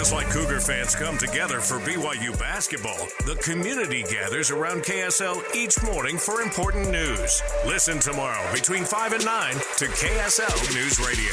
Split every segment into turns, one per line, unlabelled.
Just like Cougar fans come together for BYU basketball, the community gathers around KSL each morning for important news. Listen tomorrow between 5 and 9 to KSL News Radio.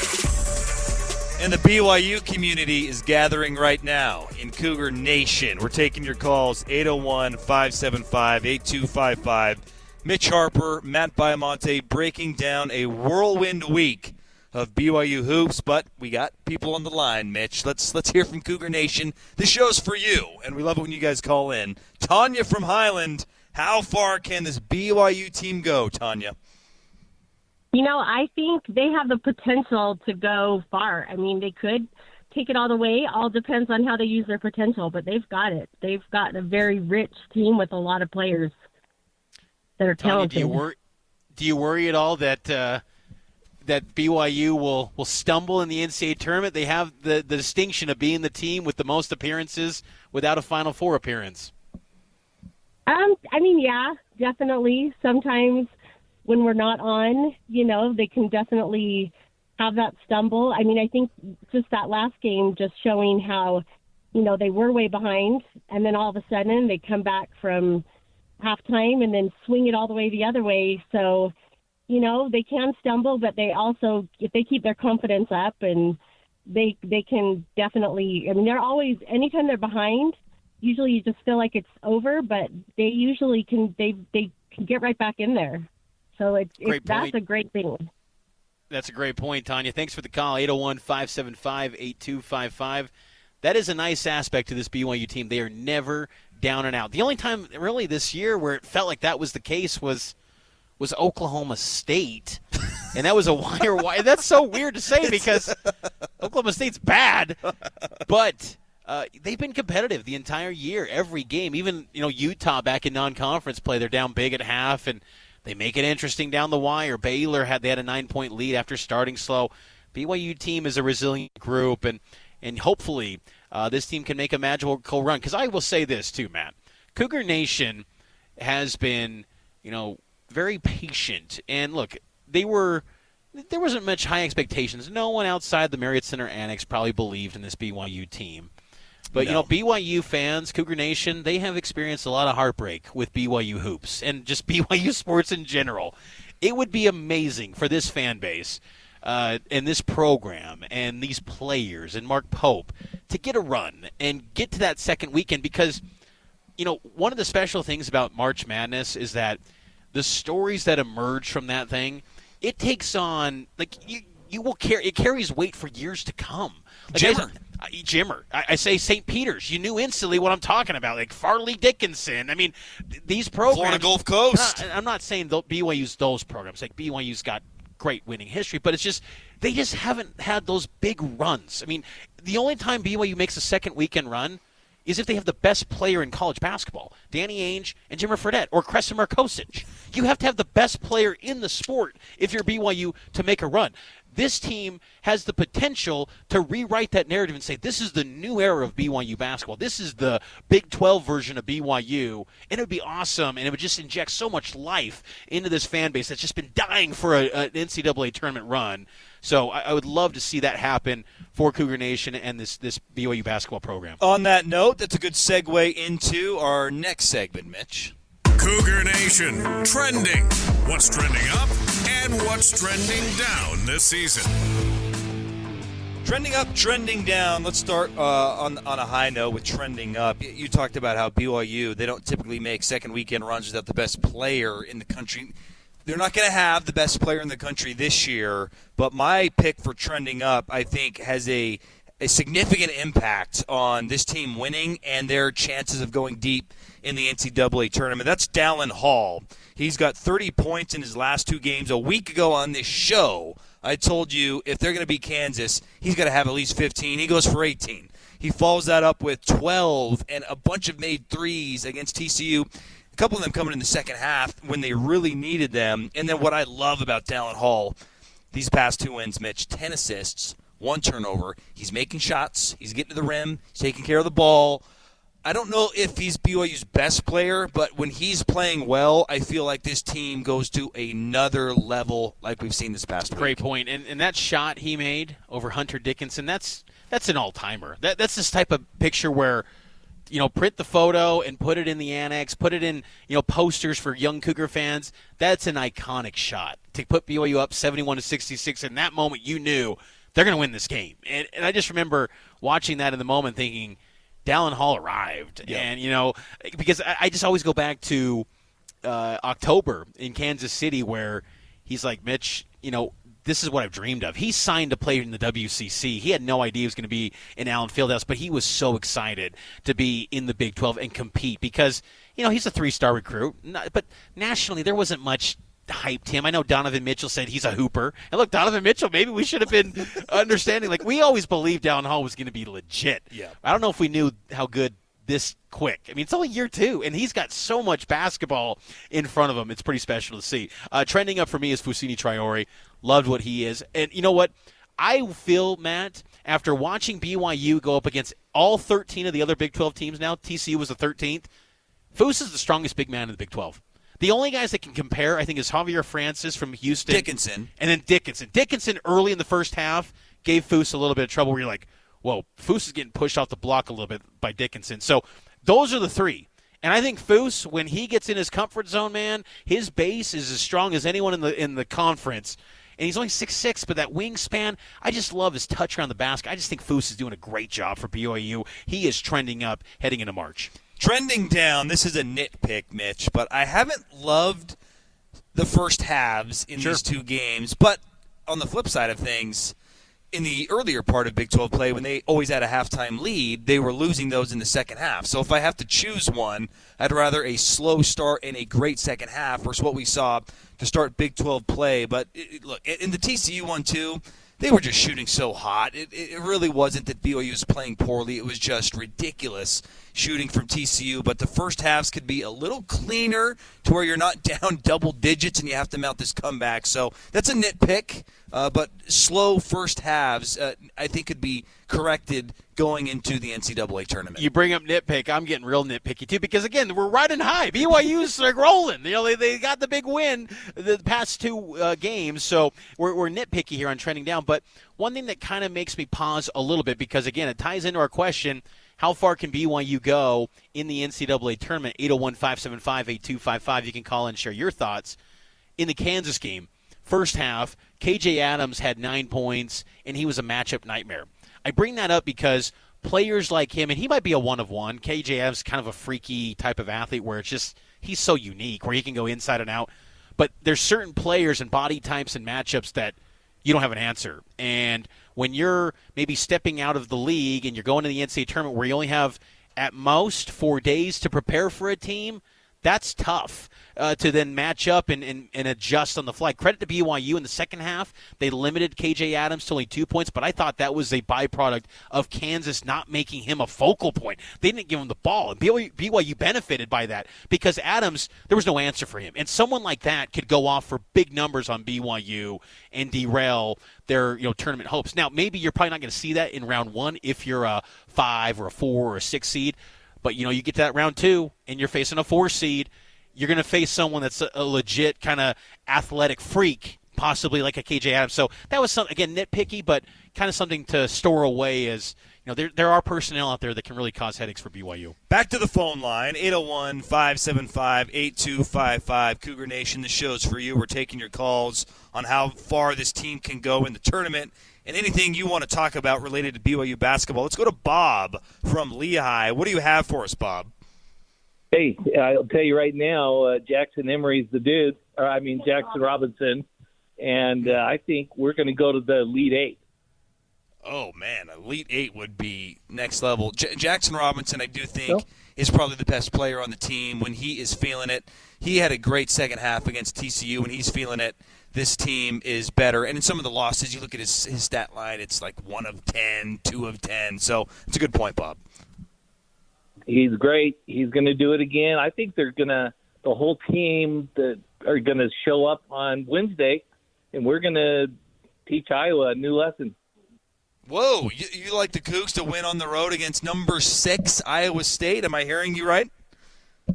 And the BYU community is gathering right now in Cougar Nation. We're taking your calls, 801-575-8255. Mitch Harper, Matt Baiamonte breaking down a whirlwind week of BYU hoops, but we got people on the line, Mitch. Let's hear from Cougar Nation. This show's for you, and we love it when you guys call in. Tanya from Highland, how far can this BYU team go, Tanya?
You know, I think they have the potential to go far. I mean, they could take it all the way. All depends on how they use their potential, but they've got it. They've got a very rich team with a lot of players that are talented.
Tanya, do you worry at all that that BYU will stumble in the NCAA tournament? They have the distinction of being the team with the most appearances without a Final Four appearance.
I mean, yeah, definitely. Sometimes when we're not on, you know, they can definitely have that stumble. I mean, I think just that last game just showing how, you know, they were way behind, and then all of a sudden they come back from halftime and then swing it all the way the other way. So, you know, they can stumble, but they also, if they keep their confidence up, and they can definitely, I mean, they're always, anytime they're behind, usually you just feel like it's over, but they usually can, they can get right back in there. So that's a great thing.
That's a great point, Tanya. Thanks for the call, 801-575-8255. That is a nice aspect to this BYU team. They are never down and out. The only time really this year where it felt like that was the case was Oklahoma State. And that was a wire. That's so weird to say because Oklahoma State's bad. But they've been competitive the entire year, every game. Even, you know, Utah back in non-conference play, they're down big at half, and they make it interesting down the wire. Baylor had a 9-point lead after starting slow. BYU team is a resilient group, and hopefully this team can make a magical run. Because I will say this too, Matt. Cougar Nation has been, you know, very patient. And look, there wasn't much high expectations. No one outside the Marriott Center Annex probably believed in this BYU team. But, you know, BYU fans, Cougar Nation, they have experienced a lot of heartbreak with BYU hoops and just BYU sports in general. It would be amazing for this fan base and this program and these players and Mark Pope to get a run and get to that second weekend because, you know, one of the special things about March Madness is that the stories that emerge from that thing, it takes on, like, you will carry, it carries weight for years to come. Like Jimmer. I say St. Peter's. You knew instantly what I'm talking about, like Farley Dickinson. I mean, these programs.
Florida Gulf Coast.
I'm not saying BYU's those programs. Like, BYU's got great winning history, but it's just they just haven't had those big runs. I mean, the only time BYU makes a second weekend run is if they have the best player in college basketball, Danny Ainge and Jimmer Fredette, or Crescent Markosic. You have to have the best player in the sport if you're BYU to make a run. This team has the potential to rewrite that narrative and say, this is the new era of BYU basketball. This is the Big 12 version of BYU, and it would be awesome, and it would just inject so much life into this fan base that's just been dying for an NCAA tournament run. So I would love to see that happen for Cougar Nation and this BYU basketball program.
On that note, that's a good segue into our next segment, Mitch.
Cougar Nation, trending. What's trending up and what's trending down this season?
Trending up, trending down. Let's start on a high note with trending up. You talked about how BYU, they don't typically make second weekend runs without the best player in the country. They're not going to have the best player in the country this year, but my pick for trending up, I think, has a significant impact on this team winning and their chances of going deep in the NCAA tournament. That's Dallin Hall. He's got 30 points in his last two games. A week ago on this show, I told you if they're going to beat Kansas, he's got to have at least 15. He goes for 18. He follows that up with 12 and a bunch of made threes against TCU. A couple of them coming in the second half when they really needed them. And then what I love about Dallin Hall, these past two wins, Mitch, 10 assists, 1 turnover. He's making shots. He's getting to the rim. He's taking care of the ball. I don't know if he's BYU's best player, but when he's playing well, I feel like this team goes to another level like we've seen this past week.
Great point. And that shot he made over Hunter Dickinson, that's that's an all-timer. That's this type of picture where, print the photo and put it in the annex, put it in, posters for young Cougar fans. That's an iconic shot. To put BYU up 71-66, in that moment you knew they're going to win this game. And I just remember watching that in the moment thinking, Dallin Hall arrived. Yep. And, because I just always go back to October in Kansas City where he's like, Mitch, this is what I've dreamed of. He signed to play in the WCC. He had no idea he was going to be in Allen Fieldhouse, but he was so excited to be in the Big 12 and compete because, he's a 3-star recruit. But nationally, there wasn't much hyped him. I know Donovan Mitchell said he's a hooper. And look, Donovan Mitchell, maybe we should have been understanding. Like, we always believed Dallin Hall was going to be legit.
Yeah.
I don't know if we knew how good this quick. I mean, it's only year 2, and he's got so much basketball in front of him. It's pretty special to see. Trending up for me is Fousseyni Traore. Loved what he is. And you know what? I feel, Matt, after watching BYU go up against all 13 of the other Big 12 teams now, TCU was the 13th, Foose is the strongest big man in the Big 12. The only guys that can compare, I think, is Javier Francis from Houston.
Dickinson.
And then Dickinson. Dickinson early in the first half gave Foose a little bit of trouble where you're like, whoa, Foose is getting pushed off the block a little bit by Dickinson. So those are the 3. And I think Foose, when he gets in his comfort zone, man, his base is as strong as anyone in the conference. And he's only 6'6", but that wingspan, I just love his touch around the basket. I just think Foose is doing a great job for BYU. He is trending up heading into March.
Trending down, this is a nitpick, Mitch, but I haven't loved the first halves in these 2 games. But on the flip side of things, in the earlier part of Big 12 play, when they always had a halftime lead, they were losing those in the second half. So if I have to choose one, I'd rather a slow start and a great second half versus what we saw to start Big 12 play. But look, in the TCU one, too, they were just shooting so hot. It really wasn't that BYU was playing poorly. It was just ridiculous shooting from TCU. But the first halves could be a little cleaner to where you're not down double digits and you have to mount this comeback. So that's a nitpick. But slow first halves, I think, could be corrected going into the NCAA tournament.
You bring up nitpick. I'm getting real nitpicky, too, because, again, we're riding high. BYU's like rolling. They got the big win the past 2 games, so we're nitpicky here on trending down. But one thing that kind of makes me pause a little bit because, again, it ties into our question, how far can BYU go in the NCAA tournament? 801-575-8255. You can call and share your thoughts. In the Kansas game, first half, KJ Adams had 9 points, and he was a matchup nightmare. I bring that up because players like him, and he might be a one-of-one. KJ Adams is kind of a freaky type of athlete where it's just he's so unique where he can go inside and out. But there's certain players and body types and matchups that you don't have an answer. And when you're maybe stepping out of the league and you're going to the NCAA tournament where you only have at most 4 days to prepare for a team, that's tough to then match up and adjust on the fly. Credit to BYU in the second half. They limited KJ Adams to only 2 points, but I thought that was a byproduct of Kansas not making him a focal point. They didn't give him the ball, and BYU benefited by that because Adams, there was no answer for him. And someone like that could go off for big numbers on BYU and derail their tournament hopes. Now, maybe you're probably not going to see that in round 1 if you're a 5 or a 4 or a 6 seed. But, you get to that round 2, and you're facing a 4 seed. You're going to face someone that's a legit kind of athletic freak, possibly like a KJ Adams. So that was, again, nitpicky, but kind of something to store away as, there are personnel out there that can really cause headaches for BYU.
Back to the phone line, 801-575-8255. Cougar Nation, the show's for you. We're taking your calls on how far this team can go in the tournament. And anything you want to talk about related to BYU basketball. Let's go to Bob from Lehigh. What do you have for us, Bob?
Hey, I'll tell you right now, Jackson Emery's the dude. Jackson Robinson. And I think we're going to go to the Elite Eight.
Oh, man, Elite Eight would be next level. Jackson Robinson, I do think, is probably the best player on the team when he is feeling it. He had a great second half against TCU. When he's feeling it, this team is better. And in some of the losses, you look at his stat line, it's like 1 of 10, 2 of 10. So it's a good point, Bob.
He's great. He's going to do it again. I think the whole team that are going to show up on Wednesday, and we're going to teach Iowa a new lesson.
Whoa, you like the Cougs to win on the road against number 6 Iowa State? Am I hearing you right?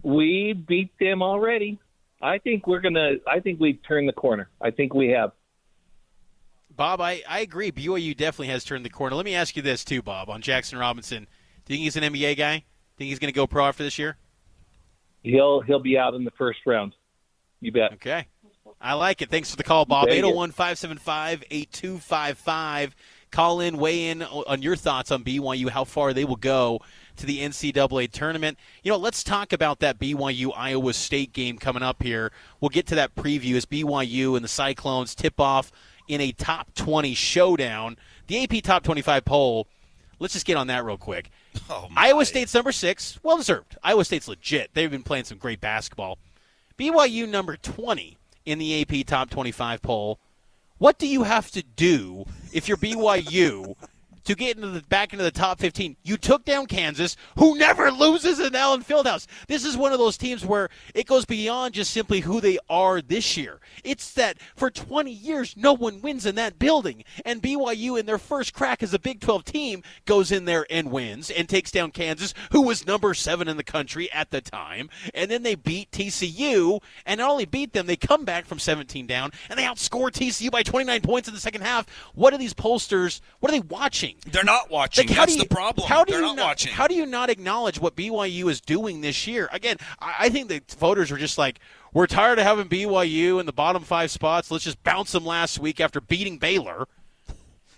We beat them already. I think we've turned the corner. I think we have.
Bob, I agree. BYU definitely has turned the corner. Let me ask you this, too, Bob, on Jackson Robinson. Do you think he's an NBA guy? Think he's going to go pro after this year?
He'll be out in the first round. You bet.
Okay. I like it. Thanks for the call, Bob.
Thank you.
801-575-8255. Call in, weigh in on your thoughts on BYU, how far they will go to the NCAA tournament. Let's talk about that BYU-Iowa State game coming up here. We'll get to that preview as BYU and the Cyclones tip off in a top 20 showdown. The AP Top 25 poll, let's just get on that real quick. Iowa State's number 6, well-deserved. Iowa State's legit. They've been playing some great basketball. BYU number 20 in the AP Top 25 poll. What do you have to do if you're BYU to get back into the top 15? You took down Kansas, who never loses in Allen Fieldhouse. This is one of those teams where it goes beyond just simply who they are this year. It's that for 20 years, no one wins in that building. And BYU, in their first crack as a Big 12 team, goes in there and wins and takes down Kansas, who was number 7 in the country at the time. And then they beat TCU, and not only beat them, they come back from 17 down, and they outscore TCU by 29 points in the second half. What are these pollsters, what are they watching?
They're not watching. That's the problem. They're not watching.
How do you not acknowledge what BYU is doing this year? Again, I think the voters are just like, we're tired of having BYU in the bottom 5 spots. Let's just bounce them last week after beating Baylor.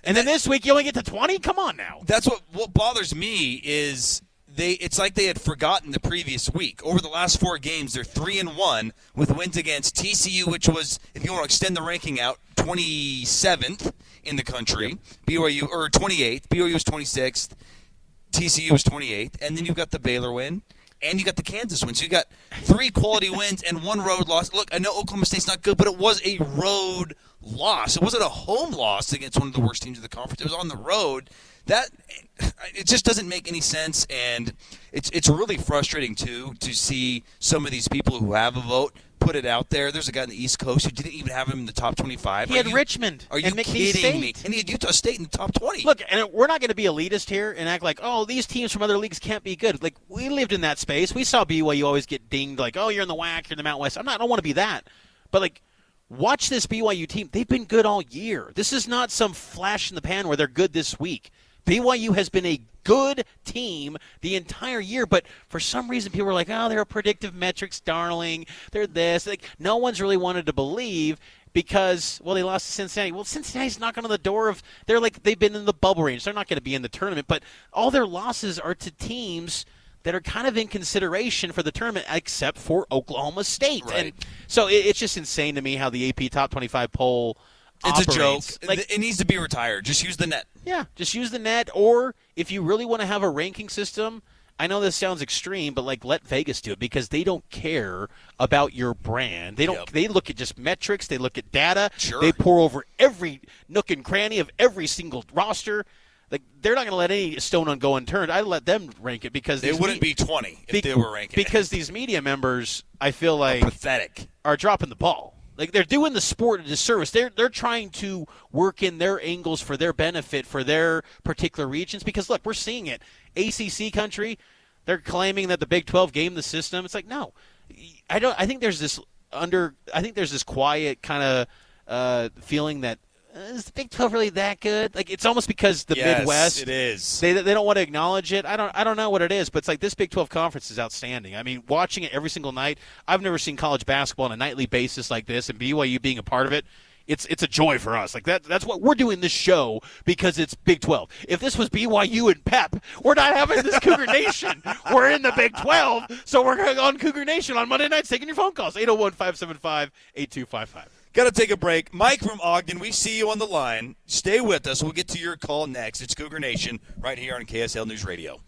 And then this week you only get to 20? Come on now.
That's what bothers me is it's like they had forgotten the previous week. Over the last 4 games, they're 3-1 with wins against TCU, which was, if you want to extend the ranking out, 27th in the country. BYU, or 28th. BYU was 26th. TCU was 28th. And then you've got the Baylor win, and you got the Kansas win. So you got 3 quality wins and 1 road loss. Look, I know Oklahoma State's not good, but it was a road loss. It wasn't a home loss against one of the worst teams of the conference. It was on the road. It just doesn't make any sense, and it's really frustrating, too, to see some of these people who have a vote put it out there. There's a guy on the East Coast who didn't even have him in the top 25.
He had Richmond.
Are you kidding me? And he had Utah State in the top 20.
Look, and we're not going to be elitist here and act like, oh, these teams from other leagues can't be good. Like, we lived in that space. We saw BYU always get dinged like, oh, you're in the WAC, you're in the Mountain West. I don't want to be that. But, like, watch this BYU team. They've been good all year. This is not some flash in the pan where they're good this week. BYU has been a good team the entire year, but for some reason people are like, oh, they're a predictive metrics darling. They're this. Like, no one's really wanted to believe because, well, they lost to Cincinnati. Well, Cincinnati's knocking on the door of – they've been in the bubble range. They're not going to be in the tournament, but all their losses are to teams that are kind of in consideration for the tournament except for Oklahoma State.
Right.
And so it's just insane to me how the AP Top 25 poll –
it's
operates.
a joke. It needs to be retired. Just use the net.
Yeah, just use the net. Or if you really want to have a ranking system, I know this sounds extreme, but let Vegas do it because they don't care about your brand. They don't.
Yep.
They look at just metrics. They look at data.
Sure.
They pour over every nook and cranny of every single roster. Like, they're not going to let any stone go unturned. I let them rank it because
they wouldn't be 20 if they were ranking
because these media members, I feel like,
pathetic,
are dropping the ball. Like, they're doing the sport a disservice. They're trying to work in their angles for their benefit, for their particular regions. Because, look, we're seeing it. ACC country, they're claiming that the Big 12 gamed the system. It's like, no. I think there's this quiet kind of feeling that, is the Big 12 really that good? Like, it's almost because the Midwest.
It is.
They don't want to acknowledge it. I don't know what it is, but it's like this Big 12 conference is outstanding. I mean, watching it every single night. I've never seen college basketball on a nightly basis like this, and BYU being a part of it. It's a joy for us. Like that's what we're doing this show because it's Big 12. If this was BYU and Pep, we're not having this Cougar Nation. We're in the Big 12, so we're going on Cougar Nation on Monday nights taking your phone calls. 801-575-8255.
Got to take a break. Mike from Ogden, we see you on the line. Stay with us. We'll get to your call next. It's Cougar Nation right here on KSL News Radio.